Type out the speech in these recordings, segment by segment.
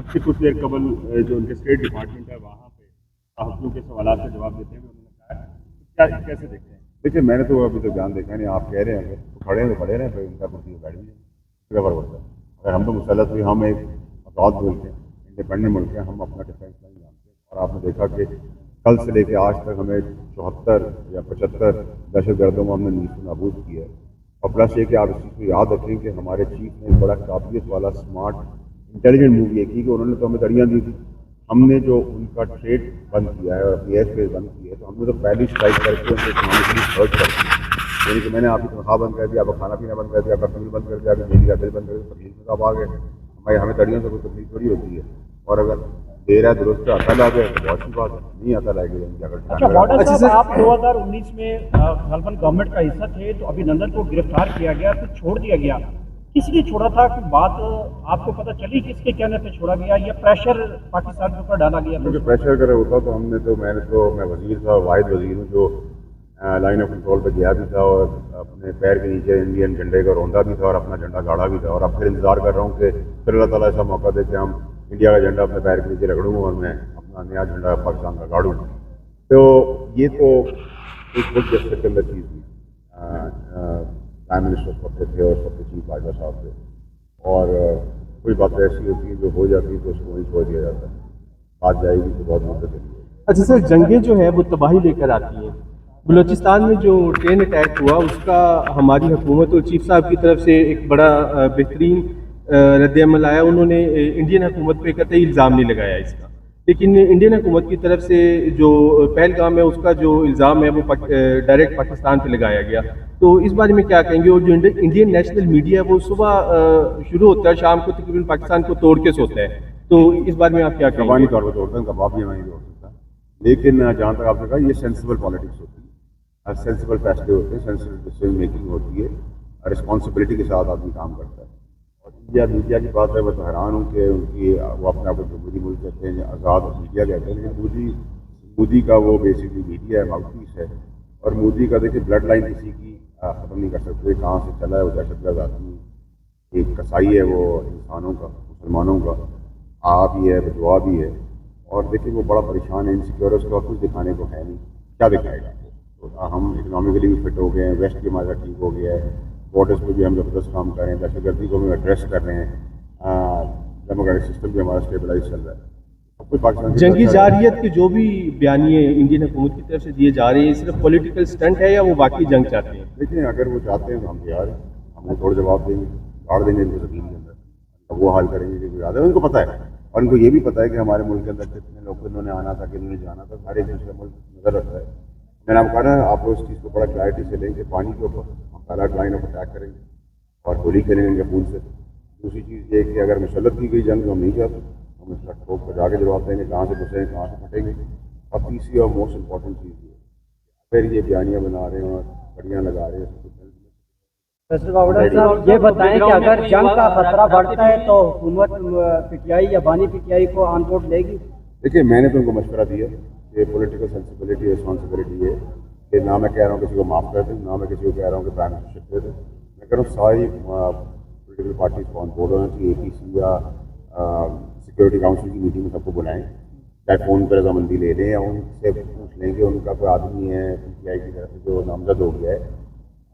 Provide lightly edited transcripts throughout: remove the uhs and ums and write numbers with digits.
اب سے کچھ دیر قبل جو ان کے اسٹیٹ ڈپارٹمنٹ ہے وہاں پہ صحافیوں کے سوالات کا جواب دیتے ہیں انہوں نے کہا کیا کیسے دیکھتے ہیں؟ دیکھیے میں نے تو ابھی تو بیان دیکھا نہیں، آپ کہہ رہے ہیں اگر تو کھڑے ہیں تو کھڑے رہے پھر ان کا کرسی پہ بیٹھ بھی کیا فرق ہوتا ہے؟ اگر ہم تو مسلط ہوئی، ہم ایک آزاد ملک ہیں، انڈیپینڈنٹ ملک ہیں، ہم اپنا ڈیفینس نہیں جانتے، اور آپ نے دیکھا کہ کل سے لے کے آج تک ہمیں 74 یا 75 دہشت گردوں کو ہم نے نیست و نابود کیا ہے۔ اور پلس یہ کہ آپ اس چیز کو یاد رکھیں کہ ہمارے چیف نے بڑا قابلیت والا اسمارٹ انٹیلیجنٹ موو یہ کی کہ انہوں نے تو ہمیں دڑیاں دی تھی، ہم نے جو ان کا ٹریڈ بند کیا ہے اور اپنی ایئر اسپیس بند کی ہے تو ہم نے تو پہلی اسٹرائک کر کے ان کو اکنامکلی ہرٹ کر دیا، یعنی کہ میں نے آپ کی تنخواہ بند کر دیا، آپ کا کھانا پینا بند کر دیا، آپ کا فیول بند کر دیا، آپ کی بجلی کا بل بند کر دیا، تکلیف میں آپ آ گئے۔ ہمیں تڑیوں سے کوئی تکلیف تھوڑی ہوتی ہے، اور اگر دیر ہے درست ہے عقل آ جائے تو بہت سی بات ہے، نہیں عقل آئے گی اچھا باڈا صاحب، آپ 2019 میں غالباً گورنمنٹ کا حصہ تھے تو ابھینندن کو گرفتار کیا گیا پھر چھوڑ دیا گیا، کس لیے چھوڑا تھا؟ کہ بات آپ کو پتہ چلی کس کے کہنے پہ چھوڑا گیا یا پریشر پاکستان کے اوپر ڈالا گیا؟ کیونکہ پریشر اگر ہوتا تو ہم نے تو میں وزیر تھا، واحد وزیر ہوں جو لائن آف کنٹرول پہ گیا بھی تھا اور اپنے پیر کے نیچے انڈین جھنڈے کا روندا بھی تھا اور اپنا جھنڈا گاڑا بھی تھا، اور اب پھر انتظار کر رہا ہوں کہ پھر اللہ تعالیٰ ایسا موقع دے کہ ہم انڈیا کا جھنڈا اپنے پیر کے نیچے رگڑوں اور میں اپنا نیا جھنڈا پاکستان کا گاڑوں۔ تو یہ تو ایک بہت جسٹ کے اندر چیز ہوئی، پرائم منسٹر اس وقت تھے اور اس وقت چیف باجوہ صاحب تھے، اور کوئی باتیں ایسی ہوتی ہیں جو ہو جاتی ہیں تو اس کو وہیں چھوڑ دیا جاتا ہے، بات جائے گی تو بہت مدت ہے۔ اچھا سر، جنگیں جو ہیں وہ تباہی لے کر آتی ہیں، بلوچستان میں جو ٹرین اٹیک ہوا اس کا ہماری حکومت اور چیف صاحب کی طرف سے ایک بڑا بہترین رد عمل آیا، انہوں نے انڈین حکومت پہ قطعی الزام نہیں لگایا اس کا، لیکن انڈین حکومت کی طرف سے جو پہلگام ہے اس کا جو الزام ہے وہ ڈائریکٹ پاکستان پہ لگایا گیا، تو اس بارے میں کیا کہیں گے؟ اور جو انڈین نیشنل میڈیا ہے وہ صبح شروع ہوتا ہے، شام کو تقریباً پاکستان کو توڑ کے سوتا ہے، تو اس بارے میں آپ کیا کہیں گے؟ زبانی طور پہ توڑتے ہیں، کباب بھی نہیں توڑ سکتا، لیکن جہاں تک آپ نے کہا یہ سینسیبل پالیٹکس ہوتی ہے، سینسیبل فیصلے ہوتے ہیں، سینسیبل ڈیسیژن میکنگ ہوتی ہے، رسپانسبلٹی کے ساتھ آدمی کام کرتا ہے۔ اور انڈیا میڈیا کی بات ہے، میں تو حیران ہوں کہ ان کی وہ اپنے آپ کو جمہوری ملک کہتے ہیں، آزاد میڈیا کہتے ہیں، لیکن مودی کا وہ بیسکلی میڈیا ہے، ماؤتھ پیس ہے، اور مودی کا دیکھیے بلڈ لائن کسی کی ختم نہیں کر سکتے، کہاں سے چلا ہے وہ دہشت گرد آدمی، ایک کسائی ہے وہ انسانوں کا، مسلمانوں کا بھی ہے، بدعا بھی ہے، اور دیکھیں وہ بڑا پریشان ہے، انسیکیور، اس کا کچھ دکھانے کو ہے نہیں، کیا دکھائے گا؟ تو ہم اکنامکلی بھی فٹ ہو گئے ہیں، ویسٹ بھی ہمارا ٹھیک ہو گیا ہے، بارڈرس پہ بھی ہم زبردست کام کر رہے ہیں، دہشت گردی کو بھی ایڈریس کر رہے ہیں، ڈیموکریٹک سسٹم بھی ہمارا اسٹیبلائز چل رہا ہے۔ جنگی جارحیت کے جو بھی بیانیے انڈین حکومت کی طرف سے دیے جا رہے ہیں صرف پولیٹیکل سٹنٹ ہے یا وہ واقعی جنگ چاہتے ہیں؟ دیکھیں اگر وہ چاہتے ہیں تو ہم تیار ہیں، ہم وہ تھوڑے جواب دیں گے، گاڑ دیں گے ان کو زمین کے اندر، وہ حال کریں گے کہ کوئی ان کو پتہ ہے، اور ان کو یہ بھی پتہ ہے کہ ہمارے ملک کے اندر کتنے لوگ انہوں نے آنا تھا، کنہوں نے جانا تھا، ہر ایک دوسرے ملک نظر رکھتا ہے۔ میں نے آپ کہا نا، آپ اس چیز کو بڑا کلیئرٹی سے لیں کہ پانی کے اوپر ہم پہلا لائن آف اٹیک کریں گے اور گولی کھیلیں گے ان کے خون سے۔ دوسری چیز یہ کہ اگر مسلط کی گئی جنگ تو ہم نہیں چاہتے، ہم اس کا ٹھوک کو جا کے جواب دیں گے کہاں سے گھسیں گے، کہاں سے پھٹیں گے۔ اور تیسری اور موسٹ امپورٹنٹ چیز یہ پھر یہ بیانیاں بنا رہے ہیں اور کڑیاں لگا رہے ہیں۔ صاحب یہ بتائیں کہ اگر جنگ کا خطرہ بڑھتا ہے تو حکومت پی ٹی آئی یا بانی پی ٹی آئی کو آن بورڈ لے گی؟ دیکھیے میں نے تو ان کو مشورہ دیا کہ پولیٹیکل سینسیبلٹی رسپانسبلٹی ہے کہ نہ میں کہہ رہا ہوں کسی کو معاف کر دیں، نہ میں کسی کو کہہ رہا ہوں کہ پرائم منسٹر دے دیں، میں کہہ رہا ہوں ساری پولیٹیکل پارٹیز کو آن بورڈ ہونا چاہیے، اے پی سی یا سیکورٹی کاؤنسل کی میٹنگ میں سب کو بلائیں، چاہے فون پر رضامندی لے لیں یا ان سے پوچھ لیں کہ ان کا کوئی آدمی ہے پی ٹی آئی کی طرف سے جو نامزد ہو گیا ہے،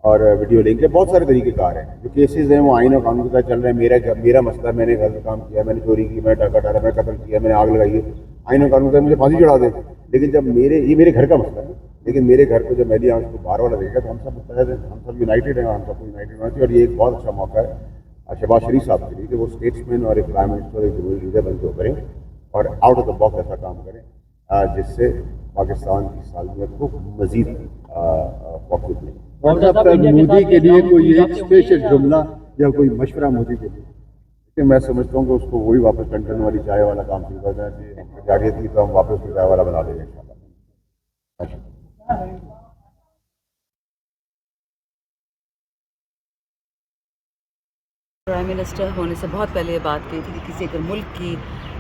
اور ویڈیو لنک ہے، بہت سارے طریقے کار ہیں، جو کیسز ہیں وہ آئین اور قانون کے ساتھ چل رہے ہیں۔ میرا مسئلہ، میں نے غلط کام کیا، میں نے چوری کی، میں نے ڈاکہ ڈالا، میں نے قتل کیا، میں نے آگ لگائی ہے، آئین اور قانون کے ساتھ مجھے پھانسی چڑھا دیں، لیکن جب یہ میرے گھر کا مسئلہ ہے، لیکن میرے گھر کو جب میری آنکھ کو باہر والا دیکھا تو ہم سب متحد ہیں، ہم سب یونائٹیڈ ہیں، اور ہم سب کو یونائٹیڈ ہونا چاہیے۔ اور یہ ایک بہت اچھا موقع ہے شہباز شریف صاحب کے لیے کہ وہ اسٹیٹس مین اور ایک پرائم منسٹر، ایک جمہوری لیڈر بن کے کریں اور آؤٹ آف دا باکس ایسا کام کریں جس سے پاکستان کی سالمیت کو مزید فوقیت ملے۔ مودی کے لیے کوئی ایک اسپیشل جملہ یا کوئی مشورہ مودی کے لیے؟ کہ میں سمجھتا ہوں کہ اس کو وہی واپس کنٹن والی چائے والا کام شروع کر دینا چاہیے، جاریت کی تو ہم واپس کو چائے والا بنا دیں گے انشاءاللہ۔ پرائم منسٹر ہونے سے بہت پہلے یہ بات کی تھی کہ کسی اگر ملک کی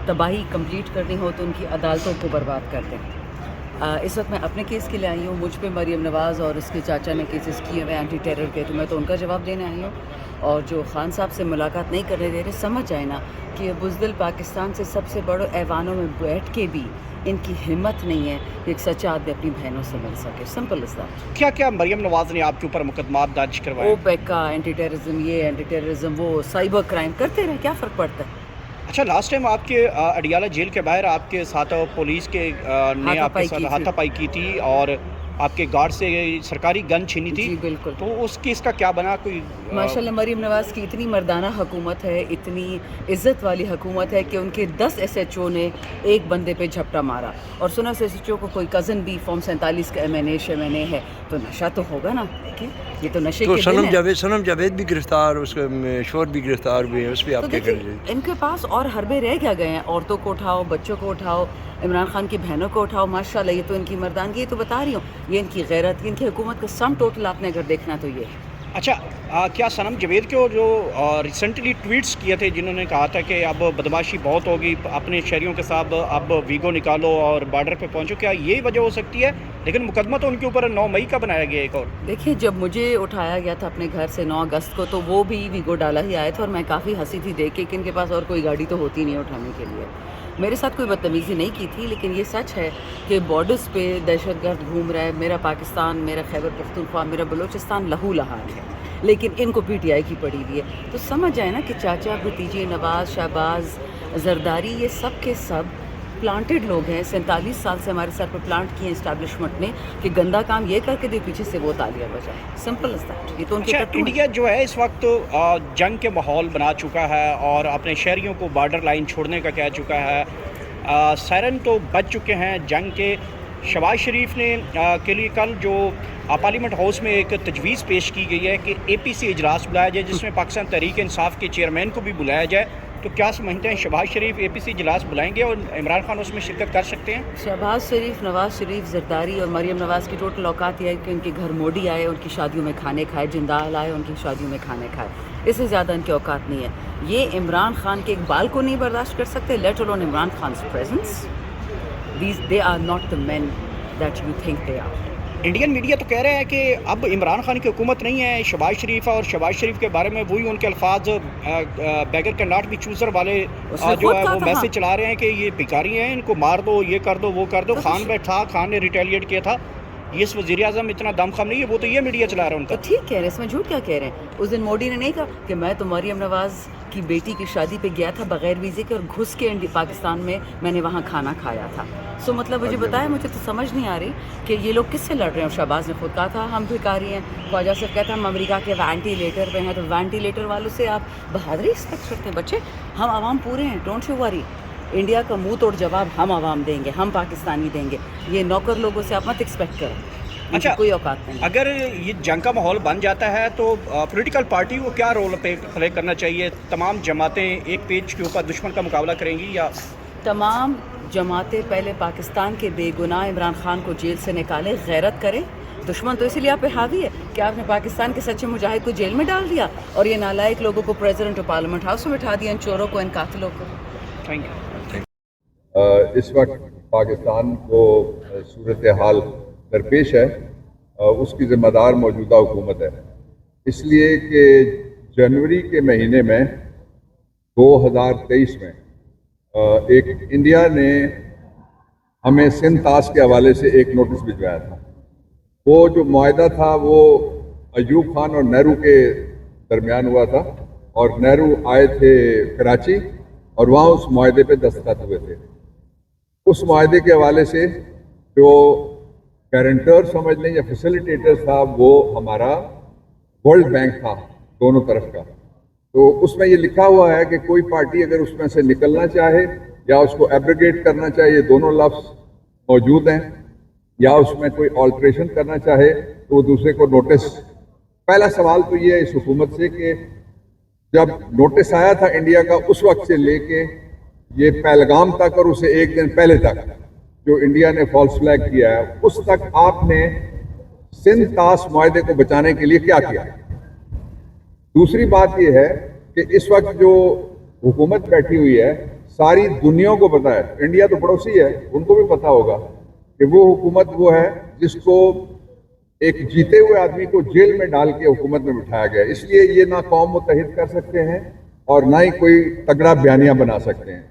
تباہی کمپلیٹ کرنی ہو تو ان کی عدالتوں کو برباد کر دیں۔ اس وقت میں اپنے کیس کے لیے آئی ہوں، مجھ پہ مریم نواز اور اس کے چاچا نے کیسز کیے ہوئے اینٹی ٹیرر کے، تو میں تو ان کا جواب دینے آئی ہوں۔ اور جو خان صاحب سے ملاقات نہیں کرنے دے رہے، سمجھ جائے نا کہ بزدل پاکستان سے سب سے بڑے ایوانوں میں بیٹھ کے بھی ان کی ہمت نہیں ہے کہ ایک سچا آدمی اپنی بہنوں سے مل سکے. Simple is that. کیا کیا مریم نواز نے آپ کے اوپر مقدمات درج کروائے؟ اوپیک کا اینٹی ٹیررزم، یہ اینٹی ٹیررزم، وہ سائبر کرائم کرتے رہے، کیا فرق پڑتا ہے؟ اچھا، لاسٹ ٹائم آپ کے اڈیالہ جیل کے باہر آپ کے ساتھ پولیس کے نے آپ کے ساتھ ہاتھا پائی کی تھی اور آپ کے گارڈ سے سرکاری گن چھینی تھی. جی بالکل. تو اس کیس کا کیا بنا؟ کوئی ماشاءاللہ مریم نواز کی اتنی مردانہ حکومت ہے، اتنی عزت والی حکومت ہے کہ ان کے 10 SHO نے ایک بندے پہ جھپٹا مارا. اور سنا SHO کو کوئی کزن بھی فارم 47 کا MNA ہے، تو نشہ تو ہوگا نا. یہ تو نشے کے دن ہے. سنم جاوید بھی گرفتار، اس کے شور بھی گرفتار ہوئے ہیں، اس پہ آپ کیا کر رہے ہیں؟ ان کے پاس اور حربے رہ کیا گئے ہیں؟ عورتوں کو اٹھاؤ، بچوں کو اٹھاؤ، عمران خان کی بہنوں کو اٹھاؤ. ماشاءاللہ یہ تو ان کی مردانگی، یہ تو بتا رہی ہوں، یہ ان کی غیرت، ان کی حکومت کا سم ٹوٹل آپ نے اگر دیکھنا تو یہ ہے. اچھا، کیا سنم جاوید کو جو ریسنٹلی ٹویٹس کیے تھے جنہوں نے کہا تھا کہ اب بدماشی بہت ہوگی، اپنے شہریوں کے ساتھ اب ویگو نکالو اور بارڈر پہ پہنچو، کیا یہی وجہ ہو سکتی ہے؟ لیکن مقدمہ تو ان کے اوپر 9 مئی کا بنایا گیا ایک اور. دیکھیے، جب مجھے اٹھایا گیا تھا اپنے گھر سے 9 اگست کو، تو وہ بھی ویگو ڈالا ہی آئے تھے اور میں کافی ہنسی تھی دیکھ کے کہ ان کے پاس اور کوئی گاڑی تو ہوتی نہیں اٹھانے کے لیے. میرے ساتھ کوئی بدتمیزی نہیں کی تھی، لیکن یہ سچ ہے کہ بارڈرز پہ دہشت گرد گھوم رہا ہے. میرا پاکستان، میرا خیبر پختونخوا، میرا بلوچستان لہو لہان ہے، لیکن ان کو PTI کی پڑی ہوئی ہے. تو سمجھ جائے نا کہ چاچا، بھتیجے، نواز، شہباز، زرداری، یہ سب کے سب پلانٹڈ لوگ ہیں. 47 سال سے ہمارے سر پہ پلانٹ کیے اسٹیبلشمنٹ نے کہ گندا کام یہ کر کے دے، پیچھے سے وہ تالیاں بجائے. Simple is that. یہ تو ان کے اچھا، انڈیا جو ہے اس وقت جنگ کے ماحول بنا چکا ہے اور اپنے شہریوں کو بارڈر لائن چھوڑنے کا کہہ چکا ہے. سائرن تو بچ چکے ہیں جنگ کے. شہباز شریف نے کے لیے کل جو پارلیمنٹ ہاؤس میں ایک تجویز پیش کی گئی ہے کہ APC اجلاس بلایا جائے جس میں پاکستان تحریک انصاف کے چیئرمین کو بھی بلایا جائے. تو کیا سمجھتے ہیں شہباز شریف APC اجلاس بلائیں گے اور عمران خان اس میں شرکت کر سکتے ہیں؟ شہباز شریف، نواز شریف، زرداری اور مریم نواز کی ٹوٹل اوقات یہ ہے کہ ان کے گھر موڈی آئے، ان کی شادیوں میں کھانے کھائے، جندال آئے، ان کی شادیوں میں کھانے کھائے. اس سے زیادہ ان کی اوقات نہیں ہے. یہ عمران خان کے اقبال کو نہیں برداشت کر سکتے، let alone Imran Khan's presence. They are not the men that you think they are. Indian media تو کہہ رہا ہے کہ اب عمران خان کی حکومت نہیں ہے، شہباز شریف اور شہباز شریف کے بارے میں وہی ان کے الفاظ beggar can not be chooser والے جو ہے وہ میسج چلا رہے ہیں کہ یہ بھکاری ہیں، ان کو مار دو، یہ کر دو، وہ کر دو. خان بیٹھا، خان نے ریٹیلیٹ کیا تھا. یہ اس وزیر اعظم اتنا دم خم نہیں ہے، وہ تو یہ میڈیا چلا رہا ہے ان کا. تو ٹھیک کہہ رہے ہیں، اس میں جھوٹ کیا کہہ رہے ہیں؟ اس دن موڈی نے نہیں کہا کہ میں تو مریم نواز کی بیٹی کی شادی پہ گیا تھا بغیر ویزے کے اور گھس کے پاکستان میں نے وہاں کھانا کھایا تھا. سو مطلب مجھے بتایا، مجھے تو سمجھ نہیں آ رہی کہ یہ لوگ کس سے لڑ رہے ہیں. شہباز نے خود کہا تھا ہم بھکاری ہیں، خواجہ صاحب کہتا ہم امریکہ کے وینٹیلیٹر پہ ہیں. تو وینٹیلیٹر والوں سے آپ بہادری ایکسپیکٹ کرتے ہیں؟ بچے، ہم عوام پورے ہیں، ڈونٹ یو وری. انڈیا کا منہ توڑ جواب ہم عوام دیں گے، ہم پاکستانی دیں گے. یہ نوکر لوگوں سے آپ مت ایکسپیکٹ کریں. اچھا، کوئی اوقات نہیں. اگر یہ جنگ کا ماحول بن جاتا ہے تو پولیٹیکل پارٹی کو کیا رول پلے کرنا چاہیے؟ تمام جماعتیں ایک پیج کے اوپر دشمن کا مقابلہ کریں گی یا تمام جماعتیں پہلے پاکستان کے بے گناہ عمران خان کو جیل سے نکالے، غیرت کریں؟ دشمن تو اسی لیے آپ پہ حاوی ہے کہ آپ نے پاکستان کے سچے مجاہد کو جیل میں ڈال دیا اور یہ نالائق لوگوں کو پریزیڈنٹ اور پارلیمنٹ ہاؤس میں بٹھا دیا، ان چوروں کو، ان قاتلوں کو. Thank you. اس وقت پاکستان کو صورتحال درپیش ہے، اس کی ذمہ دار موجودہ حکومت ہے. اس لیے کہ جنوری کے مہینے میں 2023 میں ایک انڈیا نے ہمیں سندھ طاس کے حوالے سے ایک نوٹس بھجوایا تھا. وہ جو معاہدہ تھا وہ ایوب خان اور نہرو کے درمیان ہوا تھا اور نہرو آئے تھے کراچی اور وہاں اس معاہدے پہ دستخط ہوئے تھے. اس معاہدے کے حوالے سے جو گارنٹر سمجھ لیں یا فیسیلیٹیٹر تھا وہ ہمارا ورلڈ بینک تھا دونوں طرف کا. تو اس میں یہ لکھا ہوا ہے کہ کوئی پارٹی اگر اس میں سے نکلنا چاہے یا اس کو ایبریگیٹ کرنا چاہے، یہ دونوں لفظ موجود ہیں، یا اس میں کوئی آلٹریشن کرنا چاہے تو وہ دوسرے کو نوٹس. پہلا سوال تو یہ ہے اس حکومت سے کہ جب نوٹس آیا تھا انڈیا کا اس وقت سے لے کے یہ پہلگام تک اور اسے ایک دن پہلے تک جو انڈیا نے فالس فلیگ کیا ہے، اس تک آپ نے سندھ طاس معاہدے کو بچانے کے لیے کیا کیا؟ دوسری بات یہ ہے کہ اس وقت جو حکومت بیٹھی ہوئی ہے ساری دنیا کو پتہ ہے، انڈیا تو پڑوسی ہے، ان کو بھی پتہ ہوگا کہ وہ حکومت وہ ہے جس کو ایک جیتے ہوئے آدمی کو جیل میں ڈال کے حکومت میں بٹھایا گیا. اس لیے یہ نہ قوم متحد کر سکتے ہیں اور نہ ہی کوئی تگڑا بیانیہ بنا سکتے ہیں.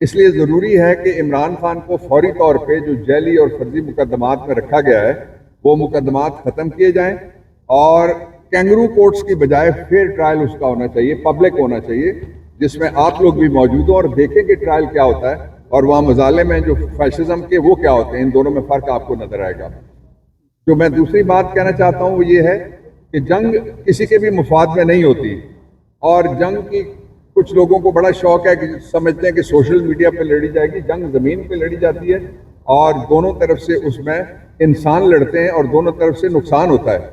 اس لیے ضروری ہے کہ عمران خان کو فوری طور پہ جو جعلی اور فرضی مقدمات میں رکھا گیا ہے وہ مقدمات ختم کیے جائیں اور کینگرو کورٹس کی بجائے فیئر ٹرائل اس کا ہونا چاہیے, پبلک ہونا چاہیے, جس میں آپ لوگ بھی موجود ہوں اور دیکھیں کہ ٹرائل کیا ہوتا ہے اور وہاں مظالم ہیں جو فیشزم کے وہ کیا ہوتے ہیں. ان دونوں میں فرق آپ کو نظر آئے گا. جو میں دوسری بات کہنا چاہتا ہوں وہ یہ ہے کہ جنگ کسی کے بھی مفاد میں نہیں ہوتی, اور جنگ کی کچھ لوگوں کو بڑا شوق ہے کہ سمجھتے ہیں کہ سوشل میڈیا پہ لڑی جائے گی. جنگ زمین پہ لڑی جاتی ہے اور دونوں طرف سے اس میں انسان لڑتے ہیں اور دونوں طرف سے نقصان ہوتا ہے.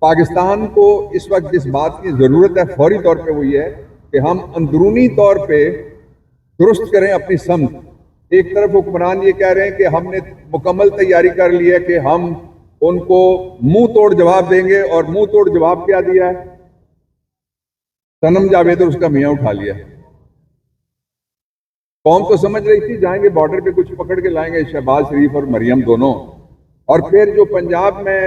پاکستان کو اس وقت جس بات کی ضرورت ہے فوری طور پہ وہ یہ ہے کہ ہم اندرونی طور پہ درست کریں اپنی سمت. ایک طرف حکمران یہ کہہ رہے ہیں کہ ہم نے مکمل تیاری کر لی ہے کہ ہم ان کو منہ توڑ جواب دیں گے, اور منہ توڑ جواب کیا دیا ہے؟ صنم جاوید اور اس کا میاں اٹھا لیا. قوم تو سمجھ رہی تھی جائیں گے بارڈر پہ کچھ پکڑ کے لائیں گے, شہباز شریف اور مریم دونوں. اور پھر جو پنجاب میں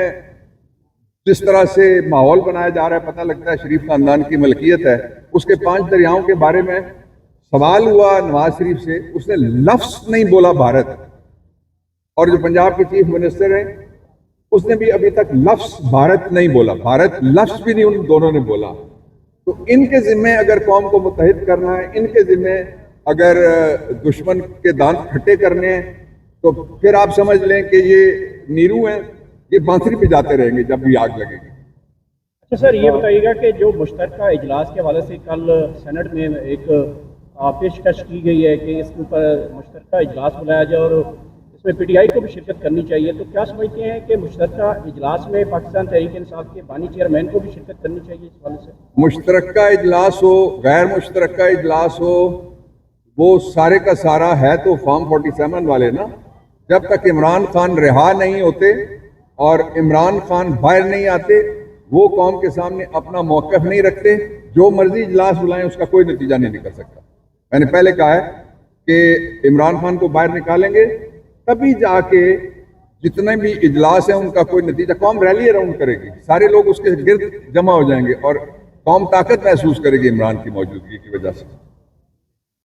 جس طرح سے ماحول بنایا جا رہا ہے, پتہ لگتا ہے شریف خاندان کی ملکیت ہے. اس کے 5 دریاؤں کے بارے میں سوال ہوا نواز شریف سے, اس نے لفظ نہیں بولا بھارت. اور جو پنجاب کے چیف منسٹر ہیں اس نے بھی ابھی تک لفظ بھارت نہیں بولا. بھارت لفظ بھی نہیں ان دونوں نے بولا. تو ان کے ذمے اگر قوم کو متحد کرنا ہے, ان کے ذمے اگر دشمن کے دانت کھٹے کرنے ہیں, تو پھر آپ سمجھ لیں کہ یہ نیرو ہیں, یہ بانسری پہ جاتے رہیں گے جب بھی آگ لگے گی. اچھا سر, یہ بتائیے گا کہ جو مشترکہ اجلاس کے حوالے سے کل سینٹ میں ایک پیشکش کی گئی ہے کہ اس کے اوپر مشترکہ اجلاس بلایا جائے اور اس میں پی ٹی آئی کو بھی شرکت کرنی چاہیے, تو کیا سمجھتے ہیں کہ مشترکہ اجلاس میں پاکستان تحریک انصاف کے بانی چیئرمین کو بھی شرکت کرنی چاہیے اس حوالے سے؟ مشترکہ اجلاس ہو, غیر مشترکہ اجلاس ہو, وہ سارے کا سارا ہے تو فارم 47 والے نا. جب تک عمران خان رہا نہیں ہوتے اور عمران خان باہر نہیں آتے, وہ قوم کے سامنے اپنا موقف نہیں رکھتے, جو مرضی اجلاس بلائیں اس کا کوئی نتیجہ نہیں نکل سکتا. میں نے پہلے کہا ہے کہ عمران خان کو باہر نکالیں گے تبھی جا کے جتنے بھی اجلاس ہیں ان کا کوئی نتیجہ. قوم ریلی اراؤنڈ کرے گی, سارے لوگ اس کے گرد جمع ہو جائیں گے اور قوم طاقت محسوس کرے گی عمران کی موجودگی کی وجہ سے.